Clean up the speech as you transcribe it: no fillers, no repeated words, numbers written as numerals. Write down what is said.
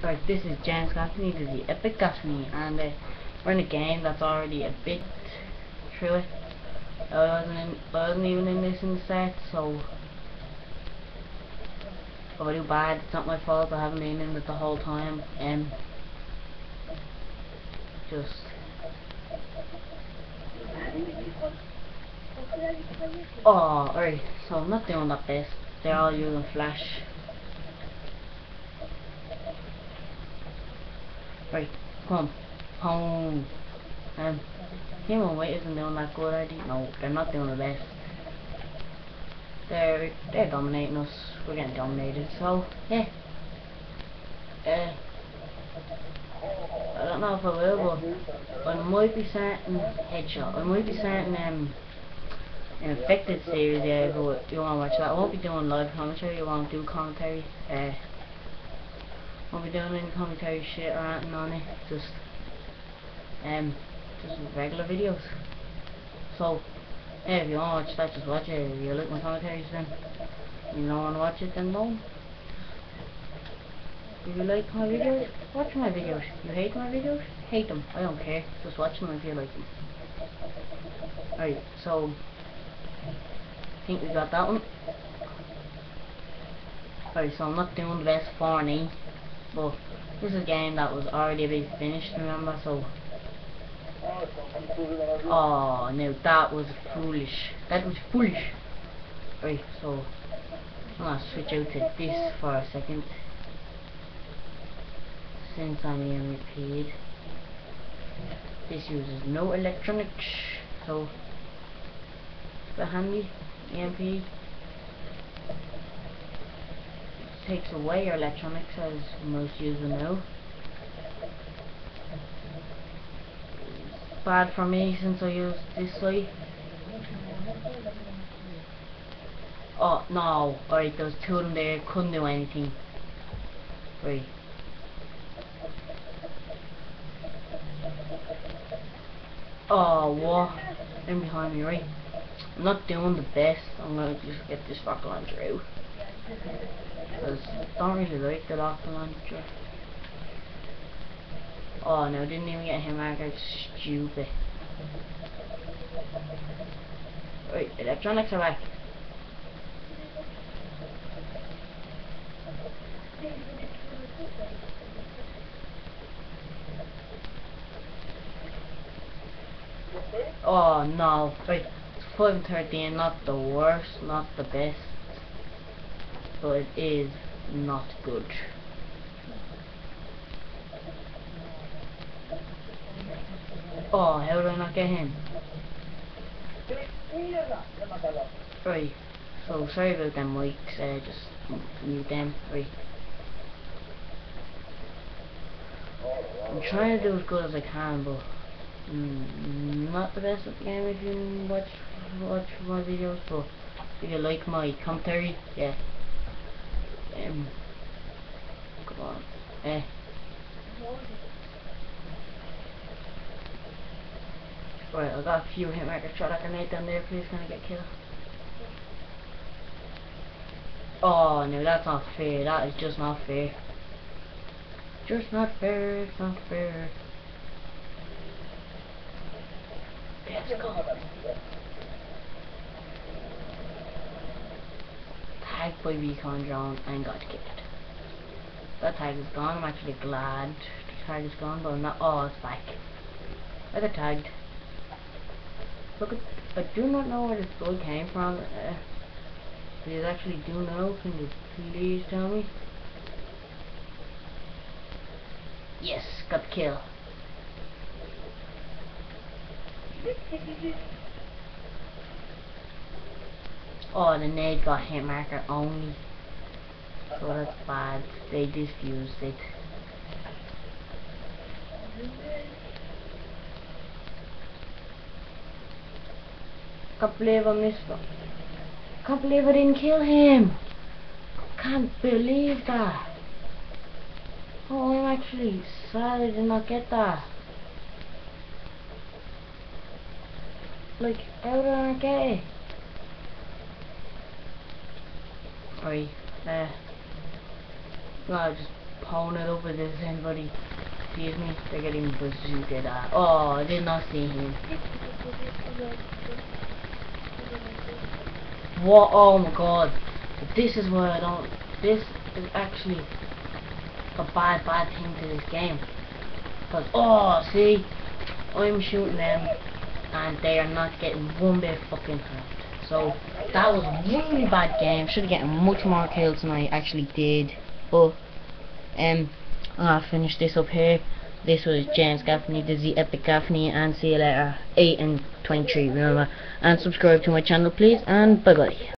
Right, this is James Gaffney, this is the Epic Gaffney, and we're in a game that's already a bit through it. I wasn't even in this in the start, so if I do bad, it's not my fault. I haven't been in it the whole time. Just alright, so I'm not doing that best. They're all using flash. Right, come on, home. Team on White isn't doing that good, are they? No, they're not doing the best. They're dominating us. We're getting dominated. So yeah. I don't know if I will, but I might be starting headshot. I might be starting an infected series. Yeah, if you want to watch that. I won't be doing live commentary. I won't do commentary. Won't be doing any commentary shit or anything on it. Just regular videos. So yeah, if you want to watch that, just watch it. If you like my commentaries, then you don't want to watch it, then don't. If you like my videos, watch my videos. You hate my videos, hate them. I don't care. Just watch them if you like them. Alright, so I think we got that one. Alright, so I'm not doing the best 4-9, but this is a game that was already a bit finished, remember, so oh no, that was foolish. That was foolish. Right, so I'm gonna switch out to this for a second. Since I'm being repaid. This uses no electronics, so it's a handy EMP. Takes away your electronics, as most users know. Bad for me since I use this side. Oh no, alright, those two of them there couldn't do anything. Right. Oh, what? They're behind me, right? I'm not doing the best. I'm gonna just get this rocket launcher out. Because I don't really like the rocket launcher. Oh no, didn't even get him marker. Stupid. Right, electronics are back. Oh no, right, it's 5-13, not the worst, not the best, but it is not good. Oh, how did I not get him? Right, so sorry about them mics, just mute them, right. I'm trying to do as good as I can, but not the best at the game if you watch my videos, but if you like my commentary, yeah. Come on. Right, I got a few hit marker shot I can make down there, please can I get killed? Oh no, that's not fair, that is just not fair. Just not fair, it's not fair. Let's go. Tagged by recon drone and got killed. That tag is gone, I'm actually glad the tag is gone, but I'm not. Oh, it's back. I got tagged. Look at, I do not know where this blood came from. Do you actually do know? Can you please tell me? Yes, got the kill. Oh, the nade got hit marker only. So that's bad. They diffused it. Can't believe I missed him. Can't believe I didn't kill him. Can't believe that. Oh, I'm actually sad I did not get that. Like, how did I not get it? Sorry, no, just holding it up with this anybody sees me, they're getting bazookaed at. Oh, I did not see him. What? Oh my god. This is why I don't. This is actually a bad thing to this game. Because, oh, see, I'm shooting them and they are not getting one bit fucking hurt. So that was a really bad game. Should have gotten much more kills than I actually did. But I'll finish this up here. This was James Gaffney, this is the Epic Gaffney, and see you later. 8 and 23, remember. And subscribe to my channel please, and bye bye.